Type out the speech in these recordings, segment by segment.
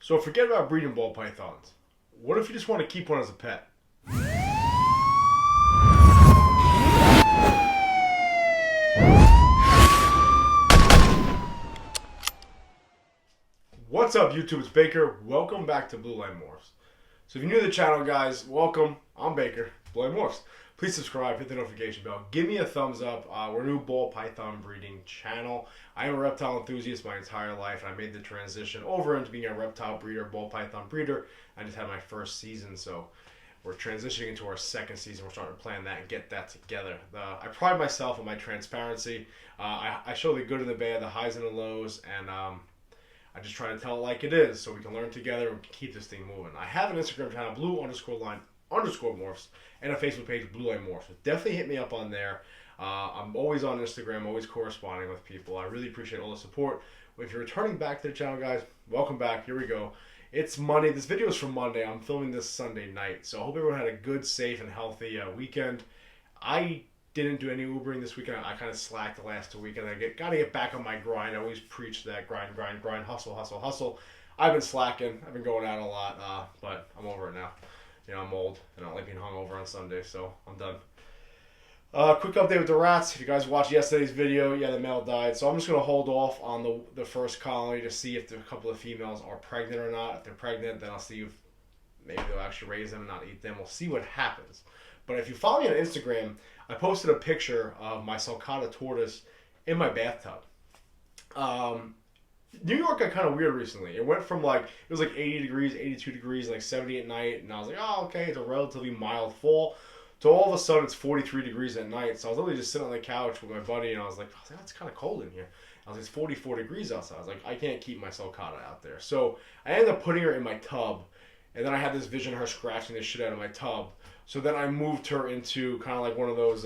So forget about breeding ball pythons. What if you just want to keep one as a pet? What's up, YouTube? It's Baker. Welcome back to Blue Line Morphs. So if you're new to the channel, guys, welcome. I'm Baker, Blue Line Morphs. Please subscribe, hit the notification bell, give me a thumbs up. We're a new ball python breeding channel. I am a reptile enthusiast my entire life, and I made the transition over into being a reptile breeder, ball python breeder. I just had my first season, so we're transitioning into our second season. We're starting to plan that and get that together. I pride myself on my transparency. I show the good and the bad, the highs and the lows, and I just try to tell it like it is so we can learn together and keep this thing moving. I have an Instagram channel, blue_line_morphs, and a Facebook page, Blue Line Morphs. So definitely hit me up on there. I'm always on Instagram, always corresponding with people. I really appreciate all the support. If you're returning back to the channel, guys, welcome back. Here we go. It's Monday. This video is from Monday. I'm filming this Sunday night. So I hope everyone had a good, safe, and healthy weekend. I didn't do any Ubering this weekend. I kind of slacked the last 2 weekends. Gotta get back on my grind. I always preach that grind, hustle. I've been slacking. I've been going out a lot, but I'm over it now. You know, I'm old, and I don't like being hungover on Sunday, so I'm done. Quick update with the rats. If you guys watched yesterday's video, yeah, the male died. So I'm just going to hold off on the first colony to see if a couple of females are pregnant or not. If they're pregnant, then I'll see if maybe they'll actually raise them and not eat them. We'll see what happens. But if you follow me on Instagram, I posted a picture of my Socata Tortoise in my bathtub. New York got kind of weird recently. It went from it was like 80 degrees, 82 degrees, like 70 at night. And I was like, oh, okay, it's a relatively mild fall. So all of a sudden it's 43 degrees at night. So I was literally just sitting on the couch with my buddy and I was like, that's kind of cold in here. I was like, it's 44 degrees outside. I was like, I can't keep my Socata out there. So I ended up putting her in my tub. And then I had this vision of her scratching the shit out of my tub. So then I moved her into kind of like one of those,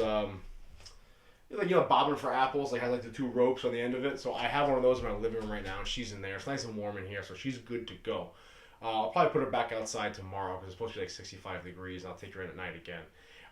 bobbing for apples. Has like the two ropes on the end of it. So I have one of those in my living room right now, and she's in there. It's nice and warm in here, so she's good to go. I'll probably put her back outside tomorrow because it's supposed to be like 65 degrees. I'll take her in at night again.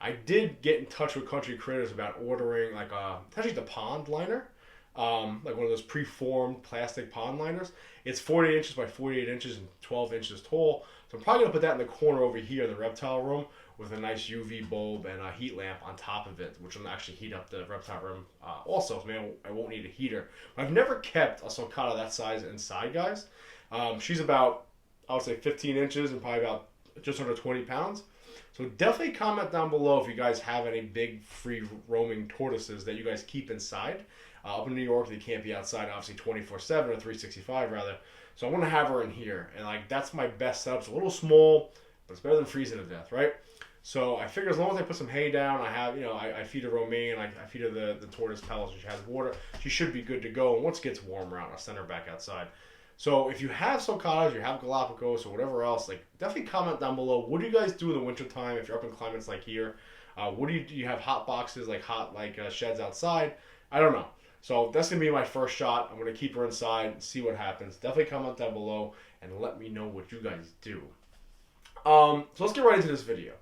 I did get in touch with Country Critters about ordering it's actually the pond liner. Like one of those preformed plastic pond liners. It's 48 inches by 48 inches and 12 inches tall. So I'm probably going to put that in the corner over here in the reptile room with a nice UV bulb and a heat lamp on top of it, which will actually heat up the reptile room also. So I won't need a heater. But I've never kept a Socata that size inside, guys. She's about, I would say, 15 inches and probably about just under 20 pounds. So definitely comment down below if you guys have any big free roaming tortoises that you guys keep inside. Up in New York, they can't be outside, obviously 24/7 or 365 rather. So I want to have her in here, and that's my best setup. It's a little small, but it's better than freezing to death, right? So I figure as long as I put some hay down, I have, I feed her romaine, I feed her the tortoise pellets, which has water. She should be good to go. And once it gets warmer out, I'll send her back outside. So if you have Socatas, you have Galapagos or whatever else, definitely comment down below. What do you guys do in the wintertime if you're up in climates like here? Do you have hot boxes, sheds outside? I don't know. So that's going to be my first shot. I'm going to keep her inside and see what happens. Definitely comment down below and let me know what you guys do. So let's get right into this video.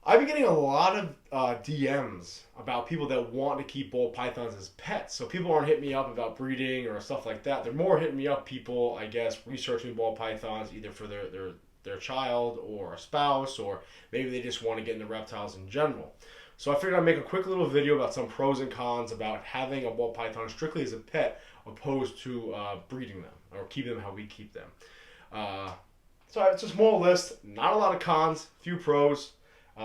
I've been getting a lot of DMs about people that want to keep ball pythons as pets. So people aren't hitting me up about breeding or stuff like that. They're more hitting me up, people, I guess, researching ball pythons either for their child or a spouse, or maybe they just want to get into reptiles in general. So I figured I'd make a quick little video about some pros and cons about having a ball python strictly as a pet opposed to breeding them or keeping them how we keep them. So it's a small list, not a lot of cons, few pros.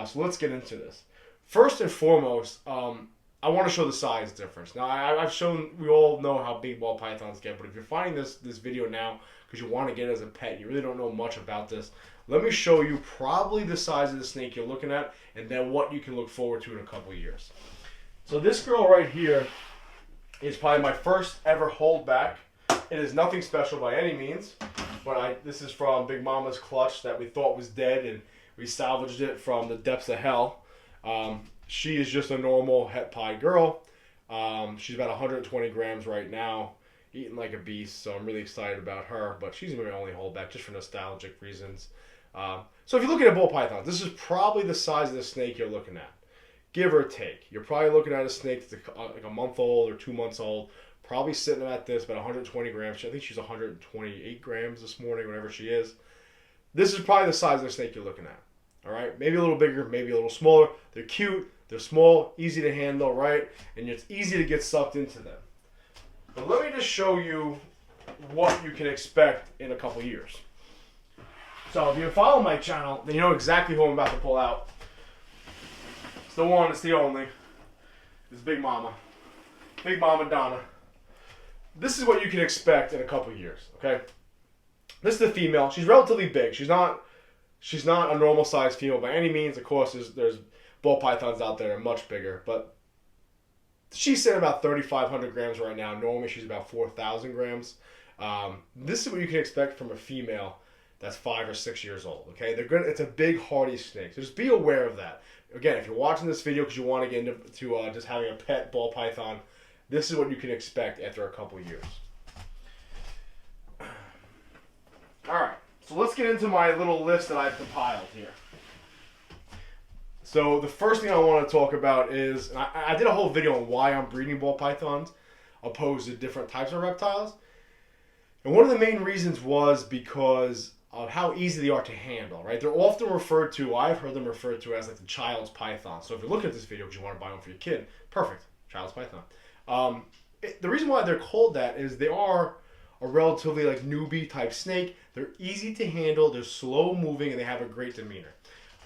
So let's get into this. First and foremost, I want to show the size difference. Now, I've shown, we all know how big ball pythons get, but if you're finding this video now because you want to get it as a pet, you really don't know much about this, let me show you probably the size of the snake you're looking at and then what you can look forward to in a couple of years. So this girl right here is probably my first ever holdback. It is nothing special by any means, but this is from Big Mama's clutch that we thought was dead, and we salvaged it from the depths of hell. She is just a normal het pie girl. She's about 120 grams right now, eating like a beast, so I'm really excited about her, but she's my only holdback just for nostalgic reasons. So if you're looking at ball pythons, this is probably the size of the snake you're looking at, give or take. You're probably looking at a snake that's like a month old or 2 months old, probably sitting at this about 120 grams. I think she's 128 grams this morning, whatever she is. This is probably the size of the snake you're looking at. All right, maybe a little bigger, maybe a little smaller. They're cute, they're small, easy to handle, right? And it's easy to get sucked into them. But let me just show you what you can expect in a couple years. So if you follow my channel, then you know exactly who I'm about to pull out. It's the one, it's the only. It's Big Mama. Big Mama Donna. This is what you can expect in a couple years, okay? This is the female. She's relatively big. She's not a normal sized female by any means. Of course, there's ball pythons out there that are much bigger, but she's sitting about 3,500 grams right now. Normally, she's about 4,000 grams. This is what you can expect from a female that's 5 or 6 years old. Okay, they're good. It's a big, hardy snake. So just be aware of that. Again, if you're watching this video because you want to get into just having a pet ball python, this is what you can expect after a couple years. All right, so let's get into my little list that I've compiled here. So the first thing I want to talk about is, I did a whole video on why I'm breeding ball pythons opposed to different types of reptiles. And one of the main reasons was because of how easy they are to handle, right? They're often referred to, I've heard them referred to as like the child's python. So if you're looking at this video because you want to buy one for your kid, perfect, child's python. The reason why they're called that is they are a relatively like newbie type snake. They're easy to handle, they're slow moving, and they have a great demeanor.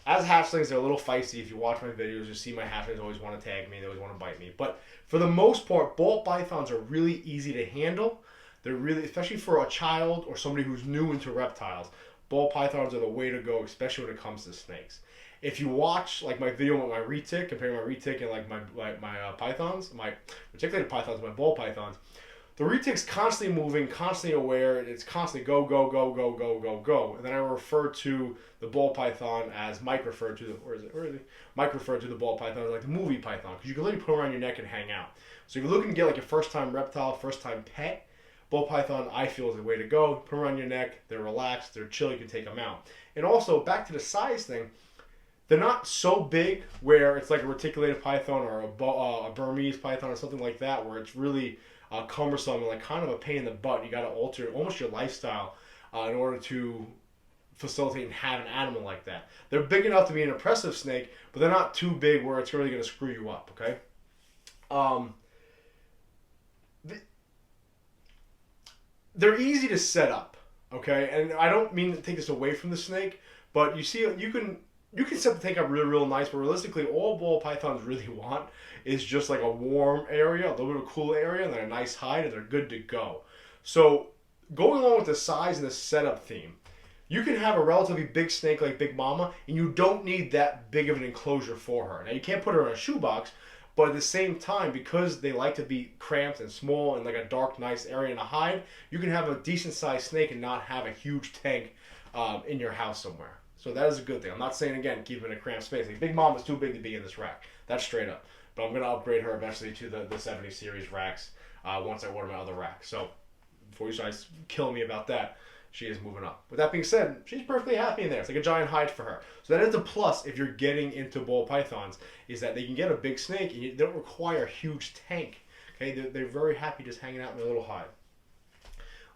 As hatchlings, they're a little feisty. If you watch my videos, you see my hatchlings always want to tag me, they always want to bite me. But for the most part, ball pythons are really easy to handle. They're really, especially for a child or somebody who's new into reptiles, ball pythons are the way to go, especially when it comes to snakes. If you watch like my video with my retic, comparing my retic and like my pythons, my reticulated pythons, my ball pythons, the retic's constantly moving, constantly aware. It's constantly go, go, go, go, go, go, go. And then I refer to the ball python as Mike referred to Mike referred to the ball python as like the movie python, because you can literally put them around your neck and hang out. So if you're looking to get like a first time reptile, first time pet, ball python I feel is the way to go. Put them around your neck. They're relaxed. They're chill. You can take them out. And also back to the size thing. They're not so big where it's like a reticulated python or a Burmese python or something like that, where it's really cumbersome and like kind of a pain in the butt. You got to alter almost your lifestyle in order to facilitate and have an animal like that. They're big enough to be an impressive snake, but they're not too big where it's really going to screw you up. Okay. They're easy to set up. Okay, and I don't mean to take this away from the snake, but you see, you can set the tank up real nice, but realistically, all ball pythons really want is just like a warm area, a little bit of a cool area, and then a nice hide, and they're good to go. So going along with the size and the setup theme, you can have a relatively big snake like Big Mama, and you don't need that big of an enclosure for her. Now, you can't put her in a shoebox, but at the same time, because they like to be cramped and small and like a dark, nice area in a hide, you can have a decent-sized snake and not have a huge tank in your house somewhere. So that is a good thing. I'm not saying, again, keep it in a cramped space. Like, Big Mama's too big to be in this rack. That's straight up. But I'm going to upgrade her eventually to the 70 series racks once I order my other rack. So before you start killing me about that, she is moving up. With that being said, she's perfectly happy in there. It's like a giant hide for her. So that is a plus if you're getting into ball pythons, is that they can get a big snake and they don't require a huge tank. Okay, they're very happy just hanging out in their little hide.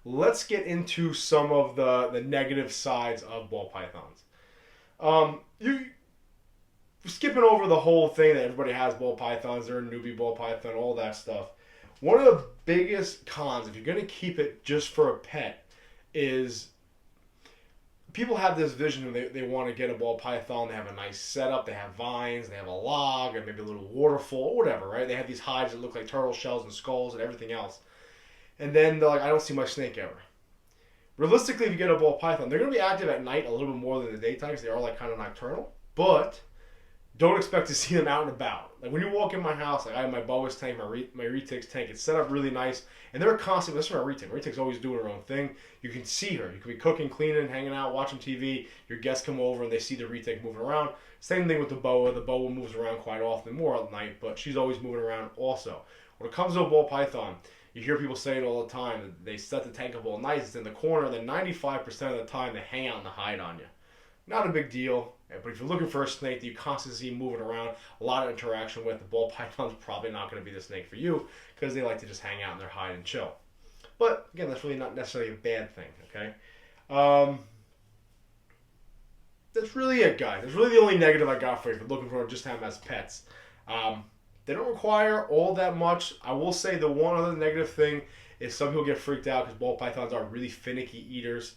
Let's get into some of the negative sides of ball pythons. You skipping over the whole thing that everybody has ball pythons, they're a newbie ball python, all that stuff. One of the biggest cons, if you're going to keep it just for a pet, is people have this vision and they want to get a ball python. They have a nice setup. They have vines. They have a log and maybe a little waterfall or whatever, right? They have these hides that look like turtle shells and skulls and everything else. And then they're like, I don't see my snake ever. Realistically, if you get a ball python, they're going to be active at night a little bit more than the daytime because they are like kind of nocturnal. But don't expect to see them out and about. Like when you walk in my house, like I have my boa's tank, my retic's tank. It's set up really nice, and they're constantly. This is my retic. My retic's always doing her own thing. You can see her. You can be cooking, cleaning, hanging out, watching TV. Your guests come over and they see the retic moving around. Same thing with the boa. The boa moves around quite often, more at night, but she's always moving around also. When it comes to a ball python, you hear people say it all the time. They set the tank up all nice. It's in the corner. Then 95% of the time they hang out in the hide on you. not a big deal. But if you're looking for a snake that you constantly see moving around, a lot of interaction with, the ball python's probably not going to be the snake for you because they like to just hang out in their hide and chill. But again, that's really not necessarily a bad thing, okay? That's really it, guys. That's really the only negative I got for you if you're looking for just have them as pets. They don't require all that much. I will say the one other negative thing is some people get freaked out because ball pythons are really finicky eaters.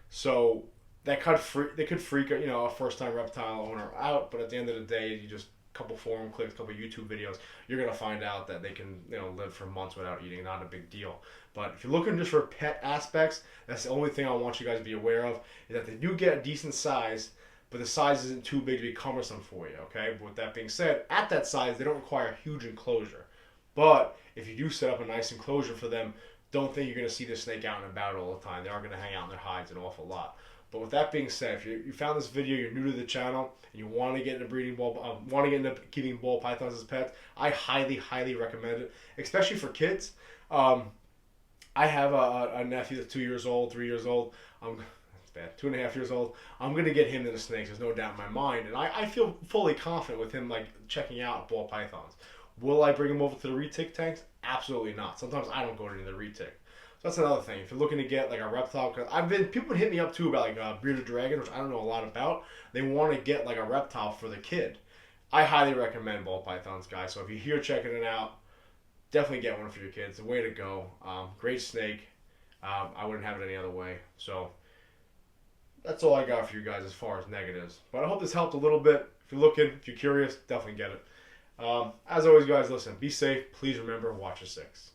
So they could freak a first-time reptile owner out. But at the end of the day, you just couple forum clicks, couple YouTube videos, you're gonna find out that they can live for months without eating. Not a big deal. But if you're looking just for pet aspects, that's the only thing I want you guys to be aware of is that they do get a decent size, but the size isn't too big to be cumbersome for you. Okay. But with that being said, at that size, they don't require a huge enclosure. But if you do set up a nice enclosure for them, don't think you're gonna see the snake out and about all the time. They are gonna hang out in their hides an awful lot. But with that being said, if you found this video, you're new to the channel, and you want to get into keeping ball pythons as pets, I highly, highly recommend it, especially for kids. I have a nephew that's 2 years old, 3 years old. That's bad. 2.5 years old. I'm gonna get him into snakes. There's no doubt in my mind, and I feel fully confident with him checking out ball pythons. Will I bring him over to the retic tanks? Absolutely not. Sometimes I don't go to the retic. So that's another thing. If you're looking to get a reptile, because people would hit me up too about bearded dragon, which I don't know a lot about. They want to get a reptile for the kid. I highly recommend ball pythons, guys. So if you're here checking it out, definitely get one for your kids. The way to go. Great snake. I wouldn't have it any other way. So that's all I got for you guys as far as negatives. But I hope this helped a little bit. If you're looking, if you're curious, definitely get it. As always, guys, listen. Be safe. Please remember, watch your six.